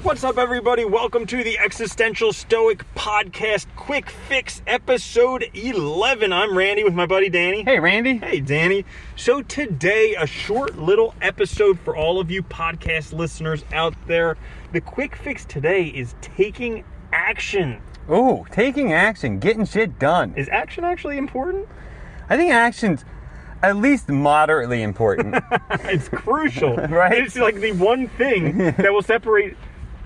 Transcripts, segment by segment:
What's up, everybody? Welcome to the Existential Stoic Podcast Quick Fix Episode 11. I'm Randy with my buddy Danny. Hey, Randy. Hey, Danny. So today, a short little episode for all of you podcast listeners out there. The quick fix today is taking action. Oh, taking action, getting shit done. Is action actually important? I think action's at least moderately important. It's crucial. Right? It's like the one thing that will separate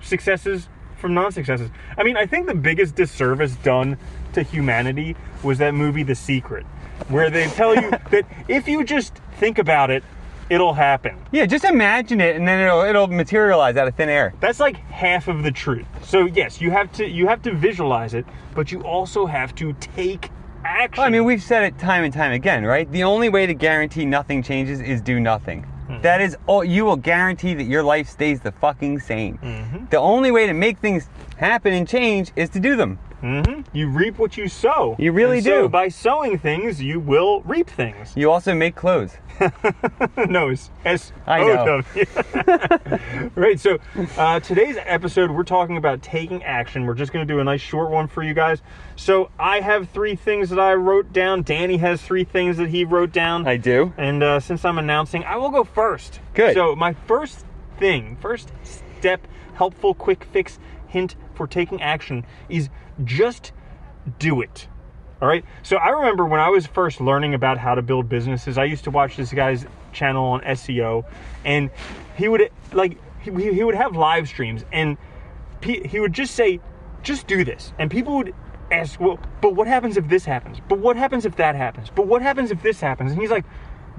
successes from non-successes. I mean, I think the biggest disservice done to humanity was that movie The Secret, where they tell you that if you just think about it, it'll happen. Yeah, just imagine it and then it'll materialize out of thin air. That's like half of the truth. So yes, you have to visualize it, but you also have to take action. Well, I mean, we've said it time and time again, right? The only way to guarantee nothing changes is do nothing. That is all. You will guarantee that your life stays the fucking same. The only way to make things happen and change is to do them. You reap what you sow. You really do. So by sowing things, you will reap things. You also make clothes. No, it's I know. Right, so today's episode, we're talking about taking action. We're just going to do a nice short one for you guys. So I have 3 things that I wrote down. Danny has 3 things that he wrote down. I do. And since I'm announcing, I will go first. Good. So my first step, helpful, quick fix, hint for taking action is just do it. All right. So I remember when I was first learning about how to build businesses, I used to watch this guy's channel on SEO, and he would he would have live streams, and he would just say, just do this. And people would ask, well, but what happens if this happens? But what happens if that happens? But what happens if this happens? And he's like,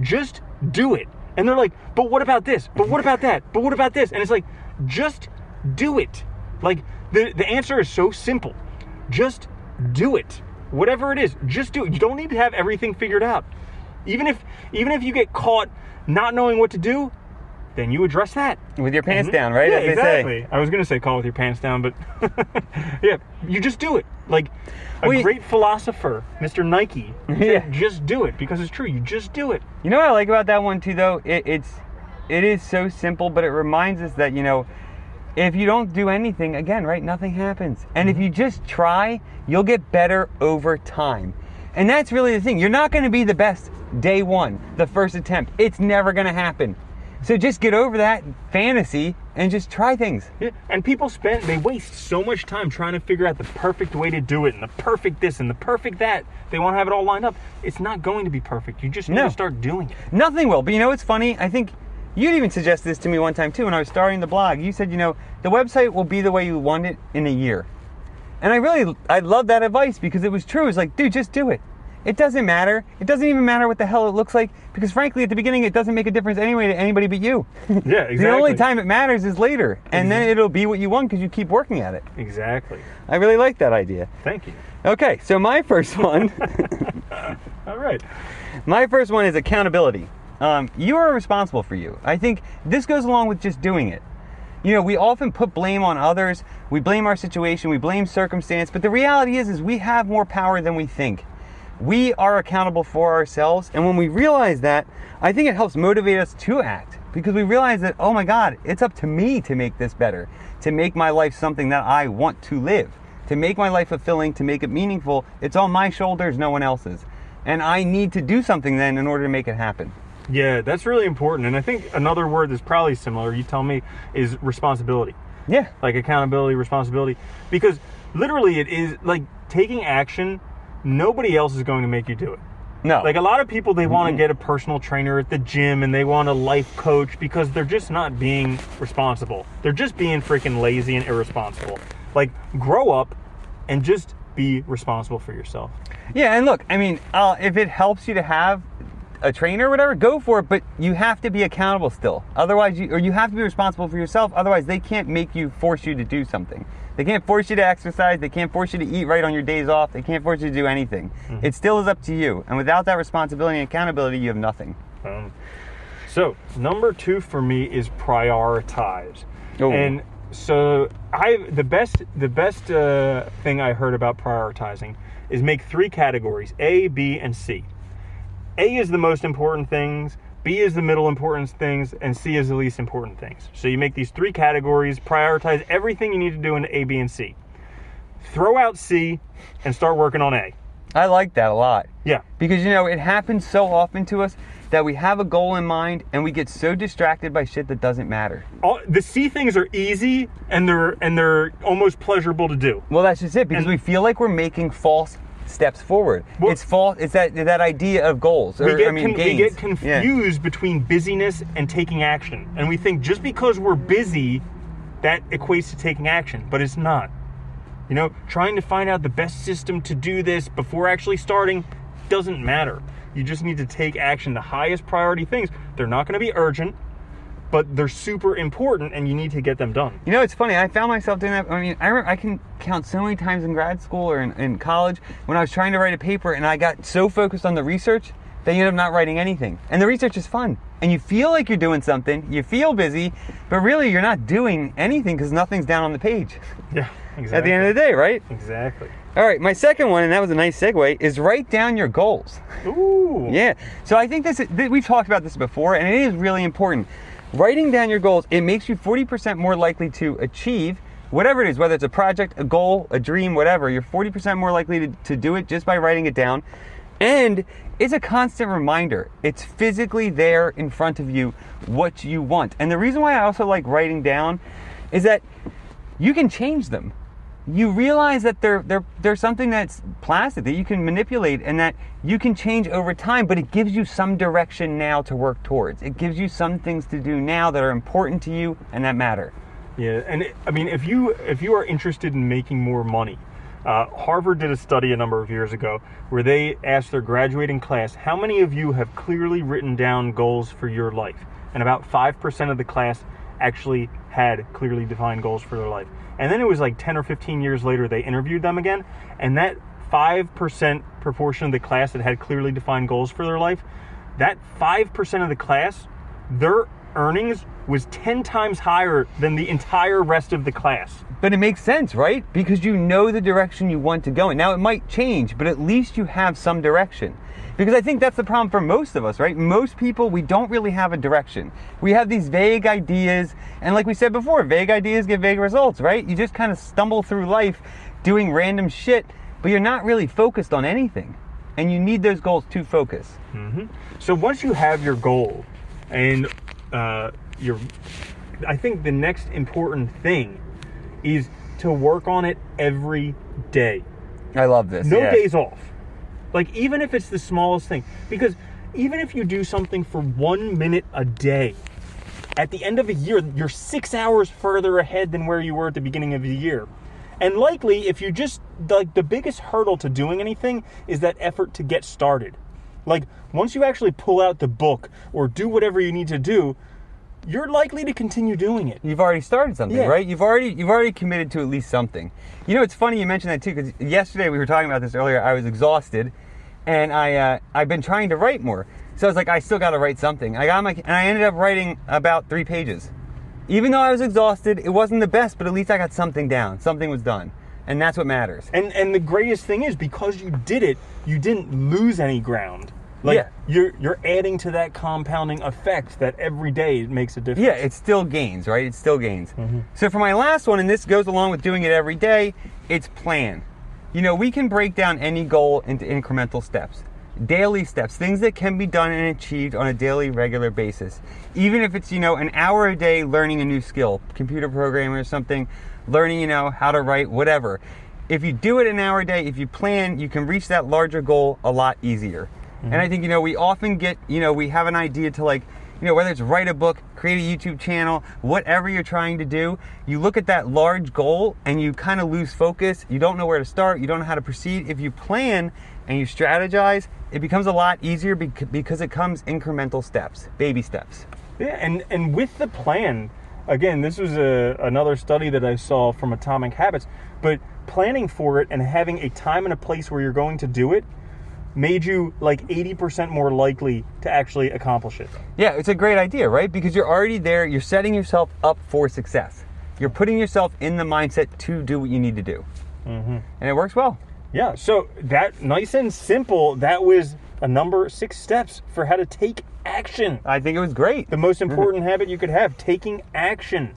just do it. And they're like, but what about this? But what about that? But what about this? And it's like, just do it. Like the answer is so simple. Just do it. Whatever it is, just do it. You don't need to have everything figured out. Even if you get caught not knowing what to do, then you address that. With your pants down, right? Yeah, As they exactly. say. I was going to say call with your pants down, but yeah, you just do it. Like a great philosopher, Mr. Nike, said, just do it, because it's true. You just do it. You know what I like about that one too, though? It is so simple, but it reminds us that, if you don't do anything, again, right, nothing happens. And if you just try, you'll get better over time. And that's really the thing. You're not going to be the best day one, the first attempt. It's never going to happen. So just get over that fantasy and just try things. Yeah. And people they waste so much time trying to figure out the perfect way to do it, and the perfect this and the perfect that. They want to have it all lined up. It's not going to be perfect. You just need to start doing it. Nothing will. But what's funny? I think you'd even suggested this to me one time too when I was starting the blog. You said, the website will be the way you want it in a year. And I love that advice, because it was true. It's like, dude, just do it. It doesn't matter. It doesn't even matter what the hell it looks like, because frankly, at the beginning, it doesn't make a difference anyway to anybody but you. Yeah, exactly. The only time it matters is later. And then it'll be what you want because you keep working at it. Exactly. I really like that idea. Thank you. Okay, so my first one. All right. My first one is accountability. You are responsible for you. I think this goes along with just doing it. We often put blame on others. We blame our situation. We blame circumstance. But the reality is we have more power than we think. We are accountable for ourselves. And when we realize that, I think it helps motivate us to act, because we realize that, oh my God, it's up to me to make this better, to make my life something that I want to live, to make my life fulfilling, to make it meaningful. It's on my shoulders, no one else's. And I need to do something then in order to make it happen. Yeah, that's really important. And I think another word that's probably similar, you tell me, is responsibility. Yeah. Like accountability, responsibility. Because literally it is like taking action. Nobody else is going to make you do it. No. Like a lot of people, they want to get a personal trainer at the gym, and they want a life coach, because they're just not being responsible. They're just being freaking lazy and irresponsible. Like, grow up and just be responsible for yourself. Yeah, and look, if it helps you to have a trainer or whatever, go for it, but you have to be accountable still. Otherwise, you have to be responsible for yourself. Otherwise, they can't force you to do something. They can't force you to exercise. They can't force you to eat right on your days off. They can't force you to do anything. It still is up to you. And without that responsibility and accountability, you have nothing. So, number 2 for me is prioritize. Oh. And so, the best thing I heard about prioritizing is make 3 categories: A, B, and C. A is the most important things. B is the middle important things, and C is the least important things. So you make these 3 categories, prioritize everything you need to do into A, B, and C. Throw out C and start working on A. I like that a lot. Yeah. Because, it happens so often to us that we have a goal in mind and we get so distracted by shit that doesn't matter. The C things are easy and they're almost pleasurable to do. Well, that's just it, because we feel like we're making false steps forward. Well, it's false. It's that idea of goals. We gains. get confused between busyness and taking action. And we think just because we're busy, that equates to taking action. But it's not. Trying to find out the best system to do this before actually starting doesn't matter. You just need to take action. The highest priority things, they're not going to be urgent, but they're super important and you need to get them done. It's funny. I found myself doing that. I remember I can count so many times in grad school or in college when I was trying to write a paper and I got so focused on the research that you end up not writing anything. And the research is fun. And you feel like you're doing something, you feel busy, but really you're not doing anything because nothing's down on the page. Yeah, exactly. At the end of the day, right? Exactly. All right, my second one, and that was a nice segue, is write down your goals. Ooh. Yeah. So I think we've talked about this before, and it is really important. Writing down your goals, it makes you 40% more likely to achieve whatever it is, whether it's a project, a goal, a dream, whatever. You're 40% more likely to do it just by writing it down. And it's a constant reminder. It's physically there in front of you what you want. And the reason why I also like writing down is that you can change them. You realize that they're something that's plastic, that you can manipulate and that you can change over time, but it gives you some direction now to work towards. It gives you some things to do now that are important to you and that matter. Yeah, and if you are interested in making more money, Harvard did a study a number of years ago where they asked their graduating class, how many of you have clearly written down goals for your life? And about 5% of the class actually had clearly defined goals for their life. And then it was like 10 or 15 years later, they interviewed them again, and that 5% proportion of the class that had clearly defined goals for their life, that 5% of the class, their earnings was 10 times higher than the entire rest of the class. But it makes sense, right? Because you know the direction you want to go in. Now, it might change, but at least you have some direction. Because I think that's the problem for most of us, right? Most people, we don't really have a direction. We have these vague ideas, and like we said before, vague ideas give vague results, right? You just kind of stumble through life doing random shit, but you're not really focused on anything. And you need those goals to focus. Mm-hmm. So once you have your goal, and I think the next important thing is to work on it every day. I love this. No days off. Like, even if it's the smallest thing. Because even if you do something for 1 minute a day, at the end of a year, you're 6 hours further ahead than where you were at the beginning of the year. And likely, if you just, like, the biggest hurdle to doing anything is that effort to get started. Like, once you actually pull out the book or do whatever you need to do, you're likely to continue doing it. You've already started something, Yeah. right? You've already committed to at least something. It's funny you mentioned that too, because yesterday we were talking about this earlier. I was exhausted, and I've been trying to write more. So I was like, I still got to write something. And I ended up writing about 3 pages. Even though I was exhausted, it wasn't the best, but at least I got something down. Something was done, and that's what matters. And the greatest thing is, because you did it, you didn't lose any ground. Like, Yeah. you're adding to that compounding effect that every day it makes a difference. Yeah, it still gains, right? It still gains. Mm-hmm. So for my last one, and this goes along with doing it every day, it's plan. We can break down any goal into incremental steps. Daily steps, things that can be done and achieved on a daily, regular basis. Even if it's, an hour a day learning a new skill, computer programming or something, learning, how to write, whatever. If you do it an hour a day, if you plan, you can reach that larger goal a lot easier. Mm-hmm. And I think, we often get, we have an idea to whether it's write a book, create a YouTube channel, whatever you're trying to do, you look at that large goal and you kind of lose focus. You don't know where to start. You don't know how to proceed. If you plan and you strategize, it becomes a lot easier because it comes incremental steps, baby steps. Yeah, and with the plan, again, this was another study that I saw from Atomic Habits, but planning for it and having a time and a place where you're going to do it made you like 80% more likely to actually accomplish it. Yeah, it's a great idea, right? Because you're already there, you're setting yourself up for success. You're putting yourself in the mindset to do what you need to do. Mm-hmm. And it works well. Yeah, so that nice and simple, that was 6 steps for how to take action. I think it was great. The most important habit you could have, taking action.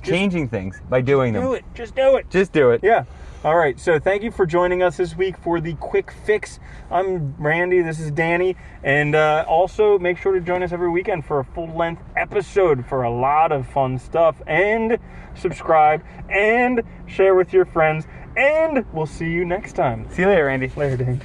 Changing things by doing them. Do it. Just do it. Just do it. Yeah. All right. So thank you for joining us this week for the Quick Fix. I'm Randy. This is Danny. And also make sure to join us every weekend for a full-length episode for a lot of fun stuff. And subscribe and share with your friends. And we'll see you next time. See you later, Randy. Later, Danny.